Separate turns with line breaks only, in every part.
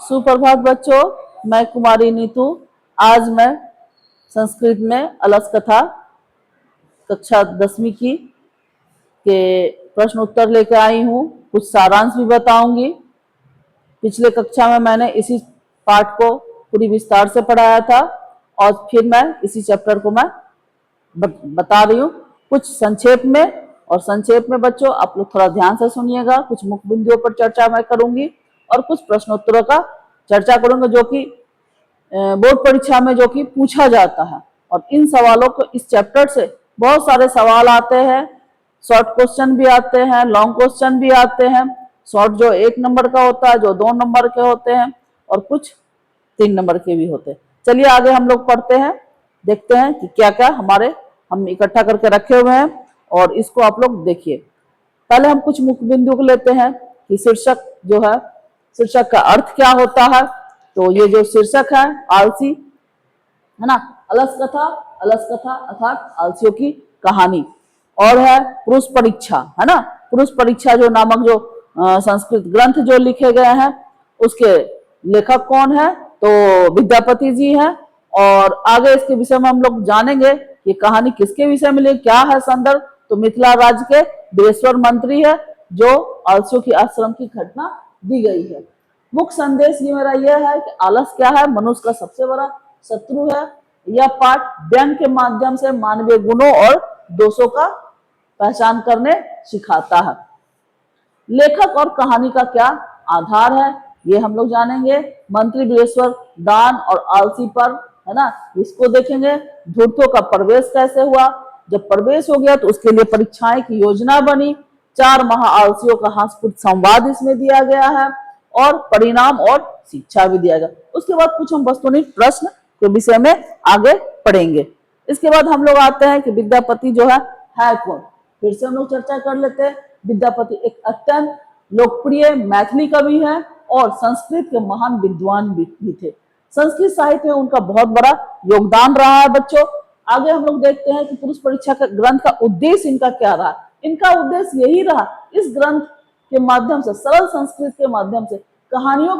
सुप्रभात बच्चों, मैं कुमारी नीतू। आज मैं संस्कृत में अलस कथा कक्षा 10वीं की के प्रश्न उत्तर लेकर आई हूँ। कुछ सारांश भी बताऊंगी। पिछले कक्षा में मैंने इसी पाठ को पूरी विस्तार से पढ़ाया था और फिर मैं इसी चैप्टर को मैं बता रही हूँ कुछ संक्षेप में। और संक्षेप में बच्चों आप लोग थोड़ा ध्यान से सुनिएगा। कुछ मुख्य बिंदुओं पर चर्चा मैं करूंगी और कुछ प्रश्नोत्तरों का चर्चा करूंगा जो कि बोर्ड परीक्षा में जो कि पूछा जाता है। और इन सवालों को इस चैप्टर से बहुत सारे सवाल आते हैं। शॉर्ट क्वेश्चन भी आते हैं, लॉन्ग क्वेश्चन भी आते हैं। शॉर्ट जो 1 नंबर का होता है, जो 2 नंबर के होते हैं और कुछ 3 नंबर के भी होते हैं। चलिए आगे हम लोग पढ़ते हैं, देखते हैं कि क्या क्या हम इकट्ठा करके रखे हुए हैं और इसको आप लोग देखिए। पहले हम कुछ मुख्य बिंदु को लेते हैं कि शीर्षक जो है, शीर्षक का अर्थ क्या होता है। तो ये जो शीर्षक है आलसी है ना, अलस कथा अर्थात आलसियों की कहानी। और है पुरुष परीक्षा, है ना, पुरुष परीक्षा जो नामक जो संस्कृत ग्रंथ जो लिखे गए हैं उसके लेखक कौन है, तो विद्यापति जी हैं। और आगे इसके विषय में हम लोग जानेंगे ये कहानी किसके विषय में, क्या है संदर्भ। तो मिथिला राज्य के वीरेश्वर मंत्री है जो आलसियों की आश्रम की घटना दी गई है। मुख्य संदेश ये मेरा यह है कि आलस क्या है, मनुष्य का सबसे बड़ा शत्रु है। यह पाठ व्यंग के माध्यम से मानवीय गुणों और दोषों का पहचान करने सिखाता है। लेखक और कहानी का क्या आधार है ये हम लोग जानेंगे। मंत्री वीरेश्वर दान और आलसी पर, है ना, इसको देखेंगे। धूर्तों का प्रवेश कैसे हुआ, जब प्रवेश हो गया तो उसके लिए परीक्षाएं की योजना बनी। 4 महा आलसियों का हास्यपूर्ण संवाद इसमें दिया गया है और परिणाम और शिक्षा भी दिया गया। उसके बाद कुछ हम वस्तुनिष्ठ प्रश्न के विषय में आगे पढ़ेंगे। इसके बाद हम लोग आते हैं कि विद्यापति जो है कौन, फिर से हम लोग चर्चा कर लेते हैं। विद्यापति एक अत्यंत लोकप्रिय मैथिली कवि है और संस्कृत के महान विद्वान भी थे। संस्कृत साहित्य में उनका बहुत बड़ा योगदान रहा है बच्चों। आगे हम लोग देखते हैं कि पुरुष परीक्षा का ग्रंथ का उद्देश्य इनका क्या रहा। इनका उद्देश्य यही रहा इस ग्रंथ के माध्यम से, सरल संस्कृत के माध्यम से, कहानियों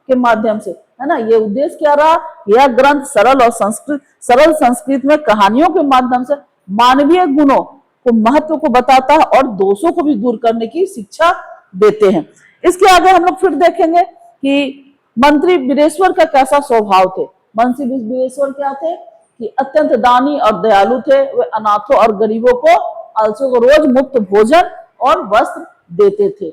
के माध्यम से, है ना, ये उद्देश्य क्या रहा। यह ग्रंथ सरल संस्कृत में कहानियों के माध्यम से मानवीय गुणों को, महत्व को बताता है और दोषों को भी दूर करने की शिक्षा देते हैं। इसके आगे हम लोग फिर देखेंगे कि मंत्री वीरेश्वर का कैसा स्वभाव थे। मंत्री वीरेश्वर क्या थे कि अत्यंत दानी और दयालु थे। वे अनाथों और गरीबों को, आलसियों को रोज मुफ्त भोजन और वस्त्र देते थे।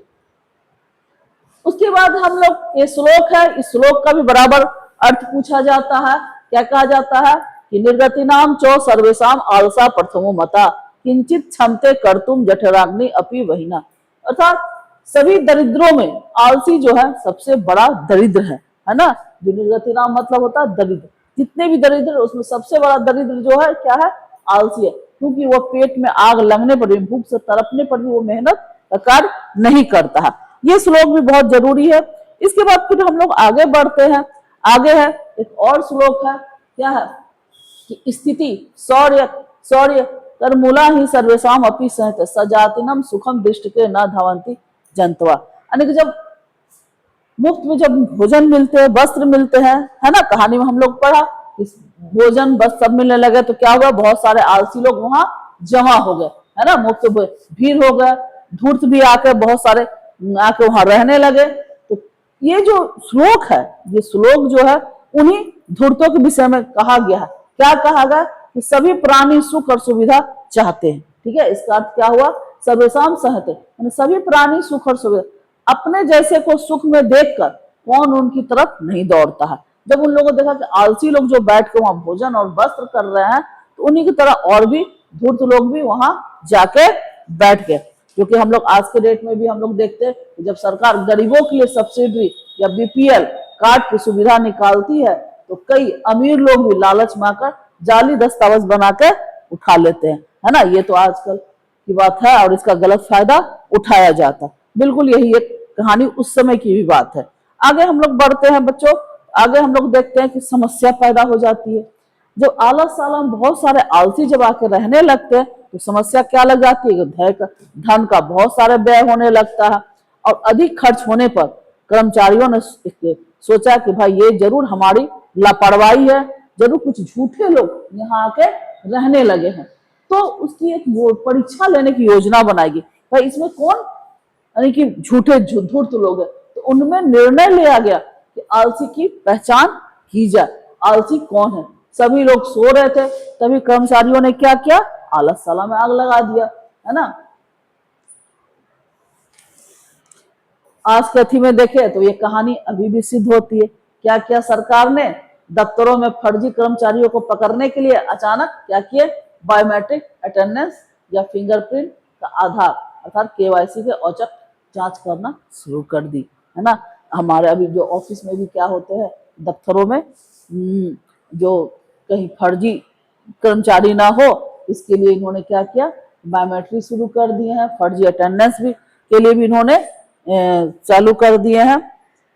उसके बाद हम लोग ये श्लोक है, इस श्लोक का भी बराबर अर्थ पूछा जाता है। क्या कहा जाता है कि निर्गतिनाम चो सर्वेशाम आलसा प्रथमो मता किंचित क्षमते कर्तुम जठराग्नि अपि वहिना। अर्थात सभी दरिद्रों में आलसी जो है सबसे बड़ा दरिद्र है ना। जो निर्गतिनाम मतलब होता है दरिद्र, जितने भी दरिद्र उसमें सबसे बड़ा दरिद्र जो है क्या है, आलसी है। क्योंकि वो पेट में आग लगने पर भी, भूख से तड़पने पर भी वो मेहनत का कार्य नहीं करता है। ये श्लोक भी बहुत जरूरी है। इसके बाद फिर हम लोग आगे बढ़ते हैं। आगे है एक और श्लोक है, क्या है कि स्थिति शौर्य कर्मूला ही सर्वेशाम अपि सहत सजातिनम सुखम दृष्ट के न धावंती जनतवा। यानी कि जब मुफ्त में जब भोजन मिलते हैं, वस्त्र मिलते हैं, है ना, कहानी में हम लोग पढ़ा इस भोजन बस सब मिलने लगे तो क्या हुआ, बहुत सारे आलसी लोग वहां जमा हो गए, है ना, मुफ्त भीड़ हो गए। धूर्त भी आके बहुत सारे आके वहां रहने लगे। तो ये जो श्लोक है, ये श्लोक जो है उन्हीं धूर्तों के विषय में कहा गया है। क्या कहा गया कि सभी प्राणी सुख और सुविधा चाहते हैं। ठीक है, इसका अर्थ क्या हुआ, सर्वेशाम सहते, सभी प्राणी सुख और सुविधा, अपने जैसे को सुख में देखकर कौन उनकी तरफ नहीं दौड़ता है। जब उन लोगों को देखा कि आलसी लोग जो बैठ के वहां भोजन और वस्त्र कर रहे हैं तो उन्हीं की तरह और भी धूर्त लोग भी वहां जाके बैठ गए। क्योंकि हम लोग आज के डेट में भी हम लोग देखते हैं कि जब सरकार गरीबों के लिए सब्सिडी या बीपीएल कार्ड की सुविधा निकालती है तो कई अमीर लोग भी लालच में आकर जाली दस्तावेज बनाकर उठा लेते हैं, है ना। ये तो आजकल की बात है और इसका गलत फायदा उठाया जाता है। बिल्कुल यही एक कहानी उस समय की भी बात है। आगे हम लोग बढ़ते हैं बच्चों। आगे हम लोग देखते हैं कि समस्या पैदा हो जाती है। जो आलस साल में बहुत सारे आलसी जब आके रहने लगते हैं तो समस्या क्या लग जाती है कि धन का बहुत सारे व्यय होने लगता है और अधिक खर्च होने पर कर्मचारियों ने सोचा कि भाई ये जरूर हमारी लापरवाही है, जरूर कुछ झूठे लोग यहाँ आके रहने लगे हैं। तो उसकी एक वो परीक्षा लेने की योजना बनाएगी, भाई इसमें कौन यानी कि झूठे धूर्त लोग हैं। तो उनमें निर्णय लिया गया कि आलसी की पहचान की जाए, आलसी कौन है। सभी लोग सो रहे थे, तभी कर्मचारियों ने क्या किया, आलसशाला में आग लगा दिया, है ना। आज के अथी में देखे तो ये कहानी अभी भी सिद्ध होती है। क्या किया सरकार ने, दफ्तरों में फर्जी कर्मचारियों को पकड़ने के लिए अचानक क्या किए, बायोमेट्रिक अटेंडेंस या फिंगरप्रिंट का आधार अर्थात केवाईसी के औचक जांच करना शुरू कर दी, है ना। हमारे अभी जो ऑफिस में भी क्या होते हैं, दफ्तरों में जो कहीं फर्जी कर्मचारी ना हो, इसके लिए इन्होंने क्या किया, बायोमेट्रिक शुरू कर दिए हैं, फर्जी अटेंडेंस भी के लिए भी इन्होंने चालू कर दिए हैं।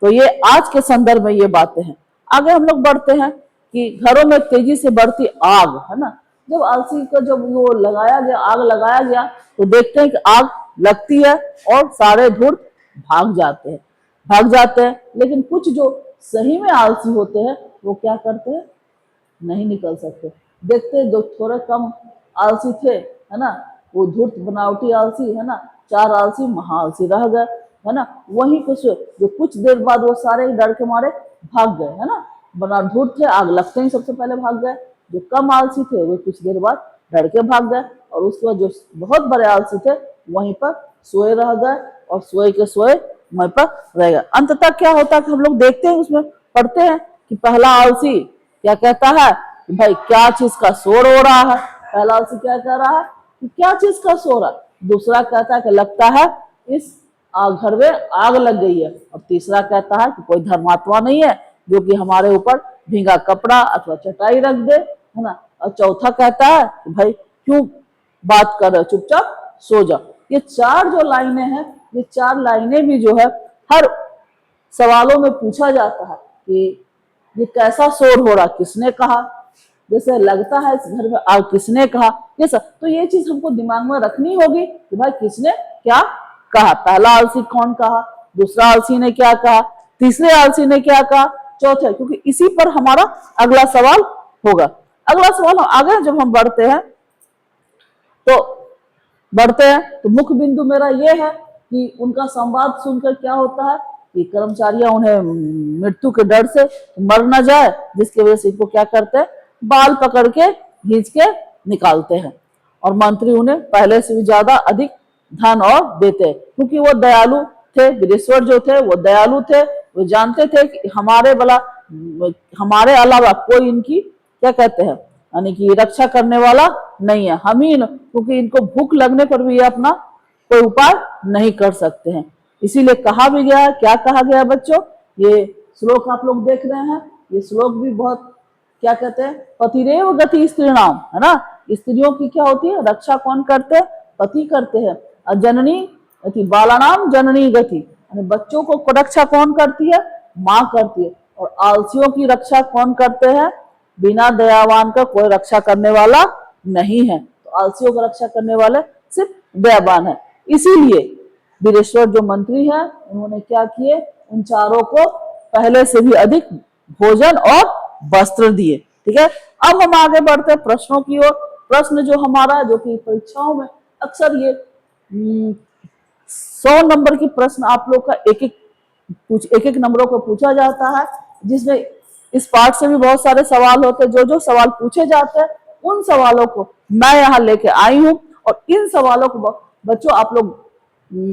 तो ये आज के संदर्भ में ये बातें हैं। आगे हम लोग बढ़ते हैं कि घरों में तेजी से बढ़ती आग, है ना। जब आलसी को जब वो लगाया गया, आग लगाया गया, तो देखते हैं कि आग लगती है और सारे धूर्त भाग जाते हैं। लेकिन कुछ जो सही में आलसी होते हैं वो क्या करते हैं, नहीं निकल सकते। देखते हैं जो थोड़े कम आलसी थे, है ना, वो धूर्त बनावटी आलसी, है ना, 4 आलसी महाआलसी रह गए, है ना। वहीं जो कुछ देर बाद वो सारे डर के मारे भाग गए, है ना। बना धूर्त थे, आग लगते ही सबसे पहले भाग गए। जो कम आलसी थे वो कुछ देर बाद डर के भाग गए, और उसके बाद जो बहुत बड़े आलसी थे वहीं पर सोए रह गए, और सोए के सोए वहीं पर रह गए। अंततः क्या होता है कि हम लोग देखते हैं, उसमें पढ़ते हैं कि पहला आलसी क्या कहता है कि भाई क्या चीज का शोर हो रहा है। पहला आलसी क्या कह रहा है कि क्या चीज का शोर है। दूसरा कहता है कि लगता है इस घर में आग लग गई है। और तीसरा कहता है कि कोई धर्मात्मा नहीं है जो कि हमारे ऊपर भींगा कपड़ा अथवा चटाई रख दे, है ना। और चौथा कहता है कि भाई क्यों बात कर रहे, चुपचाप सो जाओ। ये 4 जो लाइनें हैं, ये 4 लाइनें भी जो है हर सवालों में पूछा जाता है कि ये कैसा शोर हो रहा, किसने कहा, जैसे लगता है इस घर में आग, किसने कहा, ये सब। तो ये चीज हमको दिमाग में रखनी होगी कि भाई किसने क्या कहा। पहला आलसी कौन कहा, दूसरा आलसी ने क्या कहा, तीसरे आलसी ने क्या कहा, चौथे, क्योंकि इसी पर हमारा अगला सवाल होगा। अगला सवाल आगे जब हम बढ़ते हैं तो मुख्य बिंदु मेरा ये है कि उनका संवाद सुनकर क्या होता है कि कर्मचारियां उन्हें मृत्यु के डर से मर न जाए, जिसकी वजह से इनको क्या करते हैं, बाल पकड़ के खींच के निकालते हैं। और मंत्री उन्हें पहले से भी ज्यादा अधिक धन और देते हैं, क्योंकि वो दयालु थे। वीरेश्वर जो थे वो दयालु थे, वो जानते थे कि हमारे अलावा कोई इनकी क्या कहते हैं यानी कि रक्षा करने वाला नहीं है। हम ही, क्योंकि इनको भूख लगने पर भी ये अपना कोई उपाय नहीं कर सकते हैं। इसीलिए कहा भी गया है, क्या कहा गया बच्चों, ये श्लोक आप लोग देख रहे हैं, ये श्लोक भी बहुत क्या कहते हैं, पतिरेव गति स्त्रीणाम, है ना। स्त्रियों की क्या होती है, रक्षा कौन करते हैं, पति करते हैं। और जननी बालानाम जननी गति, बच्चों को रक्षा कौन करती है, माँ करती है। और आलसियों की रक्षा कौन करते हैं, बिना दयावान का कोई रक्षा करने वाला नहीं है। तो आलसियों का रक्षा करने वाले सिर्फ दयावान है। इसीलिए वीरेश्वर जो मंत्री हैं उन्होंने क्या किए, उन 4 को पहले से भी अधिक भोजन और वस्त्र दिए। ठीक है, अब हम आगे बढ़ते हैं प्रश्नों की ओर। प्रश्न जो हमारा जो कि परीक्षाओं में अक्सर ये 100 नंबर की प्रश्न आप लोग का एक एक नंबरों को पूछा जाता है, जिसमें इस पार्ट से भी बहुत सारे सवाल होते हैं। जो सवाल पूछे जाते हैं उन सवालों को मैं यहाँ लेके आई हूँ, और इन सवालों को बच्चों आप लोग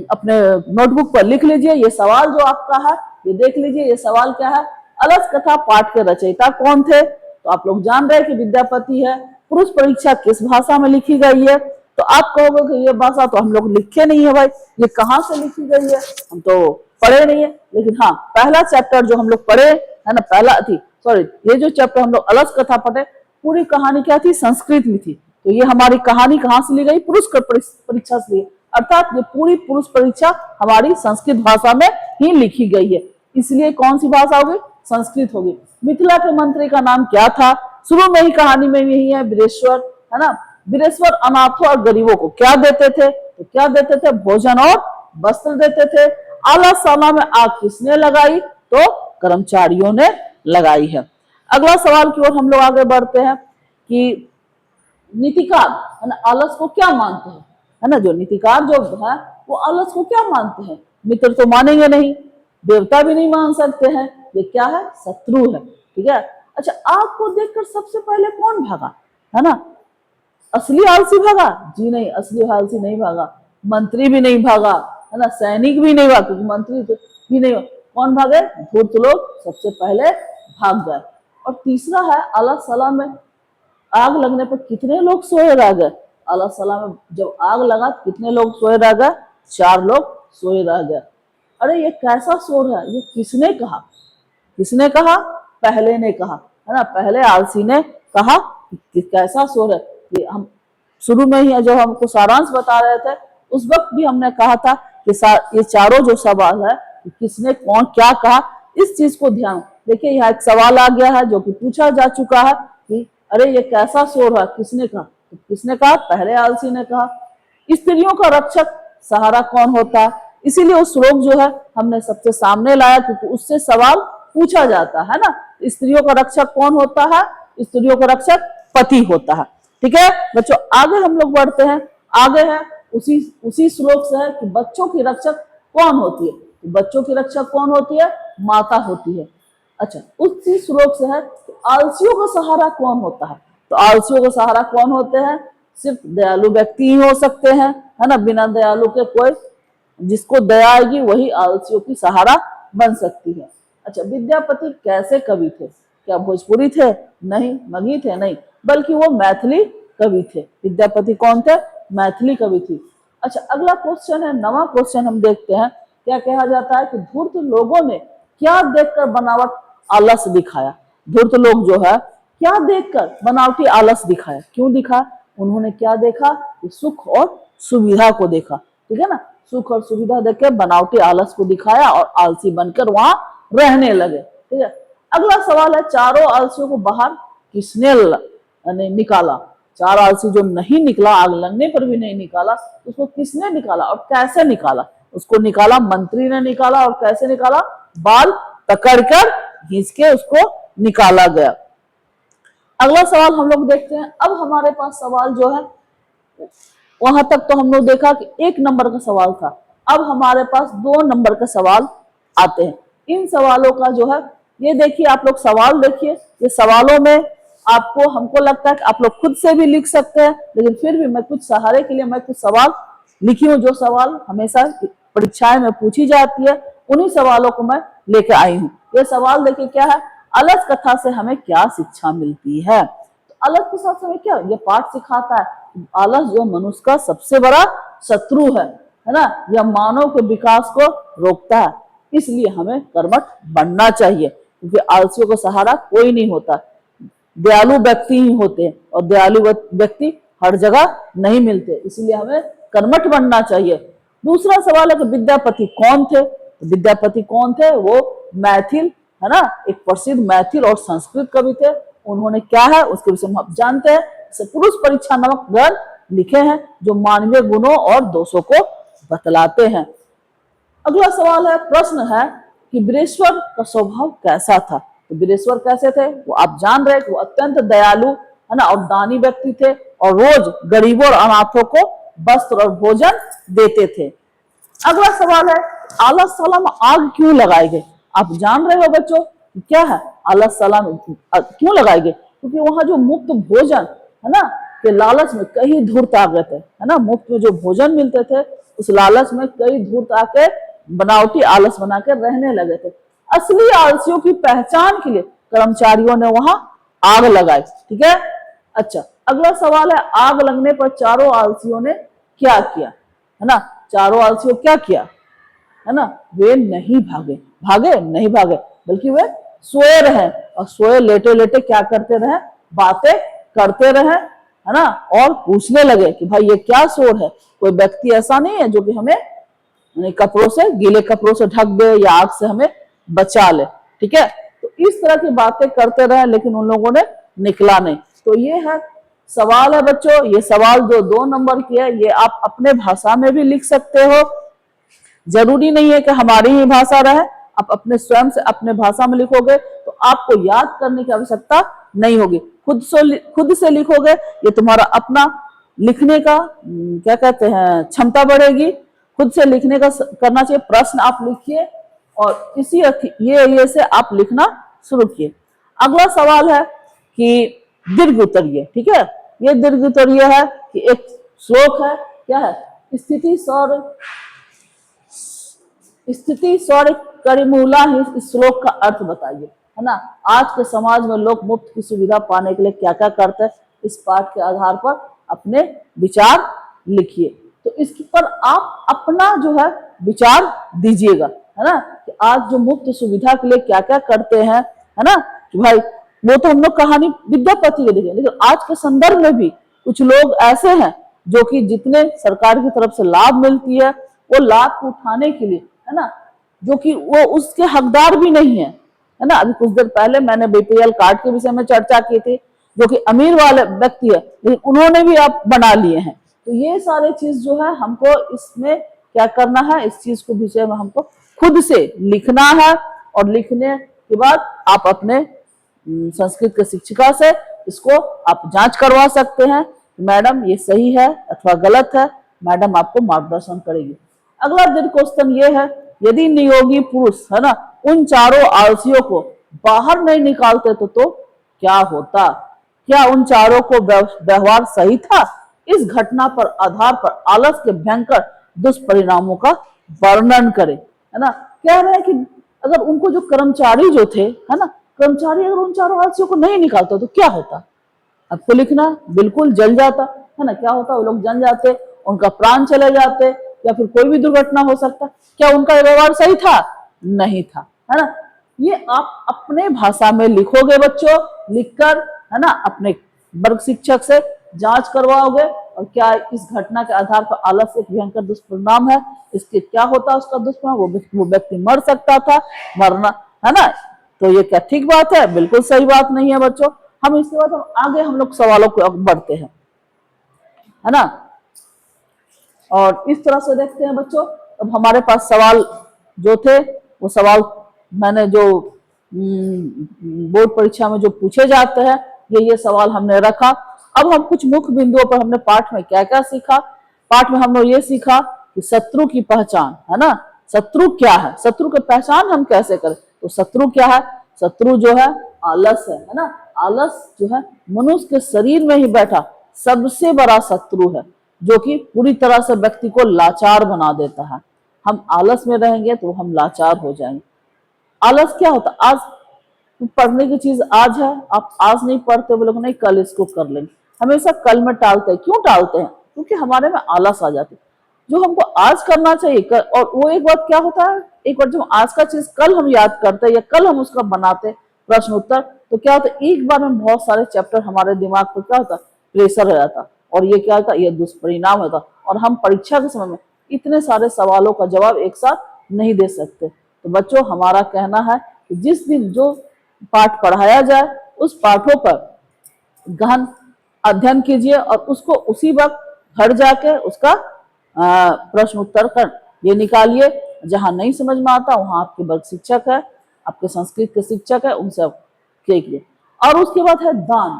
अपने नोटबुक पर लिख लीजिए। ये सवाल जो आपका है ये देख लीजिए, ये सवाल क्या है, अलस कथा पाठ के रचयिता कौन थे। तो आप लोग जान रहे हैं कि विद्यापति है। पुरुष परीक्षा किस भाषा में लिखी गई है, तो आप कहोगे कि ये भाषा तो हम लोग लिखे नहीं है भाई, ये कहाँ से लिखी गई है, हम तो पढ़े नहीं है। लेकिन हाँ, पहला चैप्टर जो हम लोग पढ़े है ना, ये जो चैप्टर हम लोग अलस कथा पढ़े, पूरी कहानी क्या थी, संस्कृत में थी। तो ये हमारी कहानी कहाँ से ली गई, पुरुष परीक्षा से ली, अर्थात ये पूरी पुरुष परीक्षा हमारी संस्कृत भाषा में ही लिखी गई है। इसलिए कौन सी भाषा होगी, संस्कृत होगी। मिथिला के मंत्री का नाम क्या था, शुरू में ही कहानी में यही है, वीरेश्वर, है ना। वीरेश्वर अनाथों और गरीबों को क्या देते थे, तो क्या देते थे, भोजन और वस्त्र देते थे। आलसशाला में आग किसने लगाई? तो कर्मचारियों ने लगाई है। अगला सवाल की ओर हम लोग आगे बढ़ते हैं कि नीतिकार है ना आलस को क्या मानते हैं, है ना, जो नीतिकार जो है वो आलस को क्या मानते हैं? मित्र तो मानेंगे नहीं, देवता भी नहीं मान सकते हैं, ये क्या है? शत्रु है। ठीक है। अच्छा, आग को देखकर सबसे पहले कौन भागा? है ना, असली आलसी भागा? जी नहीं, असली आलसी नहीं भागा, मंत्री भी नहीं भागा, है ना, सैनिक भी नहीं भागा, क्योंकि मंत्री तो भी नहीं। कौन भागे? धूर्त लोग सबसे पहले भाग गए। और तीसरा है आलसशाला में आग लगने पर कितने लोग सोए रह गए? आलसशाला में जब आग लगा कितने लोग सोए रह गए? 4 लोग सोए रह गए। अरे ये कैसा शोर है? ये किसने कहा? किसने कहा? पहले ने कहा, है ना, पहले आलसी ने कहा कि कैसा शोर है। ये हम शुरू में ही जब हमको सारांश बता रहे थे उस वक्त भी हमने कहा था कि ये चारों जो सवाल है किसने कौन क्या कहा, इस चीज को ध्यान देखिए। यहाँ एक सवाल आ गया है जो कि पूछा जा चुका है कि अरे ये कैसा शोर है, किसने कहा? तो किसने कहा? पहले आलसी ने कहा। स्त्रियों का रक्षक सहारा कौन होता है? इसीलिए उस श्लोक जो है हमने सबसे सामने लाया, क्योंकि उससे सवाल पूछा जाता है ना। स्त्रियों का रक्षक कौन होता है? स्त्रियों का रक्षक पति होता है। ठीक है बच्चों, आगे हम लोग बढ़ते हैं। आगे है उसी श्लोक से है कि बच्चों की रक्षक कौन होती है? तो बच्चों की रक्षक कौन होती है? माता होती है। अच्छा, उसी श्लोक से है कि आलसियों का सहारा कौन होता है? तो आलसियों का सहारा कौन होते हैं? सिर्फ दयालु व्यक्ति ही हो सकते हैं, है ना, बिना दयालु के कोई, जिसको दया आएगी वही आलसियों की सहारा बन सकती है। अच्छा, विद्यापति कैसे कवि थे? क्या भोजपुरी थे? नहीं। मगही थे? नहीं, बल्कि वो मैथिली कवि थे। विद्यापति कौन थे? मैथिली कवि थी। अच्छा, अगला क्वेश्चन है, 9वां क्वेश्चन हम देखते हैं। क्या कहा जाता है कि धूर्त लोगों ने क्या देखकर बनावट आलस दिखाया? धूर्त लोग जो है क्या देखकर बनावटी आलस दिखाया? क्यों दिखा? उन्होंने क्या देखा? कि सुख और सुविधा को देखा। ठीक है ना, सुख और सुविधा देख बनावटी आलस को दिखाया और आलसी बनकर वहां रहने लगे। ठीक है। अगला सवाल है, चारों आलसियों को बाहर किसने निकाला? 4 आलसी जो नहीं निकला, आग लगने पर भी नहीं निकाला, उसको किसने निकाला और कैसे निकाला? उसको निकाला मंत्री ने निकाला। और कैसे निकाला? बाल पकड़कर घींच के उसको निकाला गया। अगला सवाल हम लोग देखते हैं। अब हमारे पास सवाल जो है, वहां तक तो हम लोग देखा कि 1 नंबर का सवाल था। अब हमारे पास 2 नंबर का सवाल आते हैं। इन सवालों का जो है, ये देखिए, आप लोग सवाल देखिए। ये सवालों में आपको, हमको लगता है कि आप लोग खुद से भी लिख सकते हैं, लेकिन फिर भी मैं कुछ सहारे के लिए मैं कुछ सवाल लिखी हूँ, जो सवाल हमेशा परीक्षाएं में पूछी जाती है, उन्हीं सवालों को मैं लेके आई हूँ। ये सवाल देखिए क्या है, अलस कथा से हमें क्या शिक्षा मिलती है? तो अलस कथा से हमें क्या, ये पाठ सिखाता है आलस जो मनुष्य का सबसे बड़ा शत्रु है ना, यह मानव के विकास को रोकता है। इसलिए हमें कर्मठ बनना चाहिए, क्योंकि आलसियों का सहारा कोई नहीं होता, दयालु व्यक्ति ही होते हैं, और दयालु व्यक्ति हर जगह नहीं मिलते। इसलिए हमें कर्मठ बनना चाहिए। दूसरा सवाल है कि विद्यापति कौन थे? तो विद्यापति कौन थे? वो मैथिल, है ना, एक प्रसिद्ध मैथिल और संस्कृत कवि थे। उन्होंने क्या है उसके विषय में आप जानते हैं, पुरुष परीक्षा नामक ग्रंथ लिखे हैं, जो मानवीय गुणों और दोषों को बतलाते हैं। अगला सवाल है, प्रश्न है कि वीरेश्वर का स्वभाव कैसा था? तो वीरेश्वर कैसे थे? वो आप जान रहे, वो अत्यंत दयालु, है ना, और दानी व्यक्ति थे, और रोज गरीबों और अनाथों को वस्त्र और भोजन देते थे। अगला सवाल है, आलसशाला में आग क्यों लगाई गई? आप जान रहे हो बच्चों क्या है आलसशाला में क्यों लगाई गई? क्योंकि वहां जो मुफ्त भोजन है ना के लालच में कई धूर्त आ गए थे, है ना, मुफ्त में जो भोजन मिलते थे उस लालच में कई धूर्त आके बनावटी आलस बना के रहने लगे थे। असली आलसियों की पहचान के लिए कर्मचारियों ने वहां आग लगाई। ठीक है। अच्छा, अगला सवाल है, आग लगने पर चारों आलसियों ने क्या किया? है ना, चारों आलसियों क्या किया? है ना, वे नहीं भागे, नहीं भागे, बल्कि वे सोए रहे, और सोए लेटे लेटे क्या करते रहे? बातें करते रहे, है ना, और पूछने लगे कि भाई ये क्या शोर है? कोई व्यक्ति ऐसा नहीं है जो कि हमें कपड़ों से, गीले कपड़ों से ढक दे या आग से हमें बचा ले। ठीक है, तो इस तरह की बातें करते रहे, लेकिन उन लोगों ने निकला नहीं। तो ये है सवाल है बच्चों। ये सवाल जो 2 नंबर की है, ये आप अपने भाषा में भी लिख सकते हो, जरूरी नहीं है कि हमारी ही भाषा रहे, आप अपने स्वयं से अपने भाषा में लिखोगे तो आपको याद करने की आवश्यकता नहीं होगी। खुद से लिखोगे, ये तुम्हारा अपना लिखने का क्या कहते हैं क्षमता बढ़ेगी। खुद से लिखने का करना चाहिए, प्रश्न आप लिखिए और इसी ये से आप लिखना शुरू किए। अगला सवाल है कि दीर्घ उत्तरीय, ठीक है। ये दीर्घ उत्तरीय है कि एक श्लोक है, क्या है, स्थिति स्वर करिमूला ही, इस श्लोक का अर्थ बताइए, है ना। आज के समाज में लोग मुफ्त की सुविधा पाने के लिए क्या क्या करते हैं, इस पाठ के आधार पर अपने विचार लिखिए। तो इस पर आप अपना जो है विचार दीजिएगा, है ना, कि आज जो मुफ्त सुविधा के लिए क्या क्या करते हैं, है ना। कि भाई वो तो हम लोग कहानी विद्यापति के देखें, लेकिन आज के संदर्भ में भी कुछ लोग ऐसे हैं जो कि जितने सरकार की तरफ से लाभ मिलती है वो लाभ को उठाने के लिए, है ना, जो कि वो उसके हकदार भी नहीं है ना। अभी कुछ देर पहले मैंने बीपीएल कार्ड के विषय में चर्चा की थी, जो कि अमीर वाले व्यक्ति है, लेकिन उन्होंने भी आप बना लिए हैं। तो ये सारे चीज जो है हमको इसमें क्या करना है, इस चीज को विषय में हमको खुद से लिखना है और लिखने के बाद आप अपने संस्कृत के शिक्षिका से इसको आप जांच करवा सकते हैं, मैडम ये सही है अथवा गलत है, मैडम आपको मार्गदर्शन करेगी। अगला दीर्घ क्वेश्चन ये है, यदि नियोगी पुरुष, है ना, उन चारों आलसियों को बाहर नहीं निकालते तो क्या होता, क्या उन चारों को व्यवहार सही था। इस घटना पर आधार पर आलस के भयंकर दुष्परिणामों का वर्णन करें, है ना। कह रहे हैं कि अगर उनको जो कर्मचारी जो थे, है ना, कर्मचारी अगर उन चारों आलसियों को नहीं निकालता तो क्या होता। आपको लिखना, बिल्कुल जल जाता, है ना। क्या होता, वो लोग जल जाते, उनका प्राण चले जाते, या फिर कोई भी दुर्घटना हो सकता। क्या उनका व्यवहार सही था, नहीं था, है ना। ये आप अपने भाषा में लिखोगे बच्चों, लिखकर, है ना, अपने वर्ग शिक्षक से जांच करवाओगे और क्या इस घटना के आधार पर आलस एक भयंकर दुष्परिणाम है, इसके क्या होता उसका दुष्परिणाम, वो व्यक्ति मर सकता था, मरना, है ना। तो ये क्या ठीक बात है, बिल्कुल सही बात नहीं है बच्चों। हम इसके बाद हम आगे हम लोग सवालों को बढ़ते हैं, है ना। और इस तरह से देखते हैं बच्चों, अब हमारे पास सवाल जो थे वो सवाल मैंने जो बोर्ड परीक्षा में जो पूछे जाते हैं ये सवाल हमने रखा। अब हम कुछ मुख्य बिंदुओं पर हमने पाठ में क्या क्या सीखा। पाठ में हमने ये सीखा कि शत्रु की पहचान, है ना, शत्रु क्या है, शत्रु की पहचान हम कैसे करें। तो शत्रु क्या है, शत्रु जो है आलस है ना। आलस जो है मनुष्य के शरीर में ही बैठा सबसे बड़ा शत्रु है, जो कि पूरी तरह से व्यक्ति को लाचार बना देता है। हम आलस में रहेंगे तो हम लाचार हो जाएंगे। आलस क्या होता, आज पढ़ने की चीज आज है, आप आज नहीं पढ़ते, वो लोग नहीं कल इसको कर लेंगे, हमेशा कल में टालते हैं। क्यों टालते हैं, क्योंकि हमारे में आलस आ जाती है। जो हमको आज करना चाहिए और वो एक बार क्या होता है, एक बार जब आज का चीज कल हम याद करते हैं या कल हम उसका बनाते प्रश्न उत्तर, तो क्या होता है एक बार में बहुत सारे चैप्टर हमारे दिमाग पर क्या होता, प्रेशर हो जाता, और ये क्या होता, ये दुष्परिणाम होता, और हम परीक्षा के समय में इतने सारे सवालों का जवाब एक साथ नहीं दे सकते। तो बच्चों हमारा कहना है कि जिस दिन जो पाठ पढ़ाया जाए उस पाठों पर गहन अध्ययन कीजिए और उसको उसी वक्त घर जाके उसका प्रश्न उत्तर कर ये निकालिए। जहां नहीं समझ में आता वहां आपके वर्ग शिक्षक है, आपके संस्कृत के शिक्षक है, उनसे आप देखिए। और उसके बाद है दान,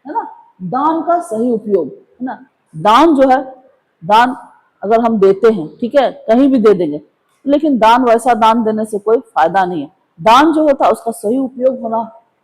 है ना, दान का सही उपयोग, है ना। दान जो है, दान अगर हम देते हैं, ठीक है, कहीं भी दे देंगे, लेकिन दान वैसा दान देने से कोई फायदा नहीं है। दान जो होता है उसका सही उपयोग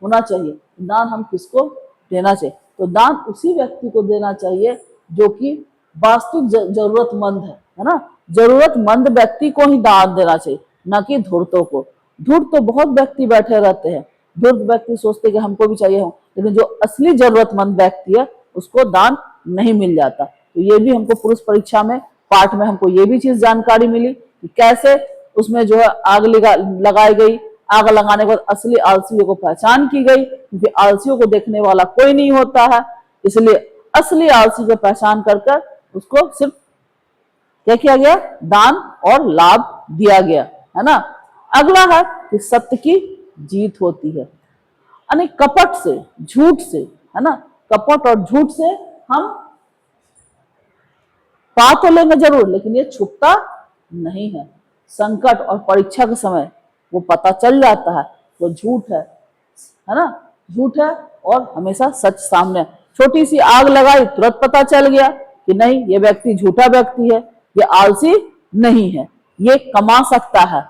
होना चाहिए। दान हम किसको देना चाहिए, तो दान उसी व्यक्ति को देना चाहिए जो कि वास्तविक जरूरतमंद है ना। जरूरतमंद व्यक्ति को ही दान देना चाहिए, न कि धूर्तों को। धूर्त तो बहुत व्यक्ति बैठे रहते हैं, धूर्त व्यक्ति सोचते कि हमको भी चाहिए हो, लेकिन जो असली जरूरतमंद व्यक्ति है उसको दान नहीं मिल जाता। तो ये भी हमको पुरुष परीक्षा में पाठ में हमको ये भी चीज जानकारी मिली कि कैसे उसमें जो है आग लगाई गई, आग लगाने के बाद असली आलसियों को पहचान की गई, क्योंकि आलसियों को देखने वाला कोई नहीं होता है, इसलिए असली आलसी को पहचान कर उसको सिर्फ क्या किया गया, दान और लाभ दिया गया, है ना। अगला है कि सत्य की जीत होती है, यानी कपट से, झूठ से, है ना, कपट और झूठ से हम पा तो लेंगे जरूर, लेकिन ये छुपता नहीं है। संकट और परीक्षा के समय वो पता चल जाता है वो झूठ है ना, झूठ है और हमेशा सच सामने है। छोटी सी आग लगाई तुरंत पता चल गया कि नहीं ये व्यक्ति झूठा व्यक्ति है, ये आलसी नहीं है, ये कमा सकता है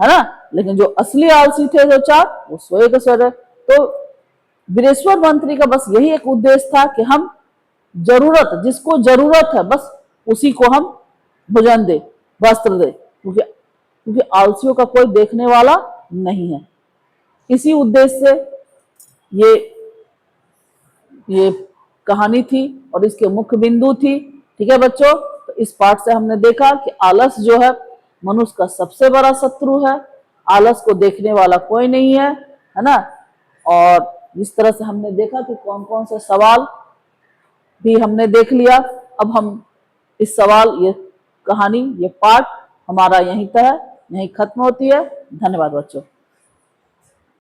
ना। लेकिन जो असली आलसी थे जो चार, वो सोए के सोए रहे। तो वीरेश्वर मंत्री का बस यही एक उद्देश्य था कि हम जरूरत, जिसको जरूरत है बस उसी को हम भोजन दे, वस्त्र दे, क्योंकि आलसियों का कोई देखने वाला नहीं है। इसी उद्देश्य से ये कहानी थी और इसके मुख्य बिंदु थी। ठीक है बच्चों, तो इस पाठ से हमने देखा कि आलस जो है मनुष्य का सबसे बड़ा शत्रु है, आलस को देखने वाला कोई नहीं है ना। और इस तरह से हमने देखा कि कौन कौन से सवाल भी हमने देख लिया। अब हम इस सवाल, ये कहानी, ये पाठ हमारा यहीं तक है, यहीं खत्म होती है। धन्यवाद बच्चों।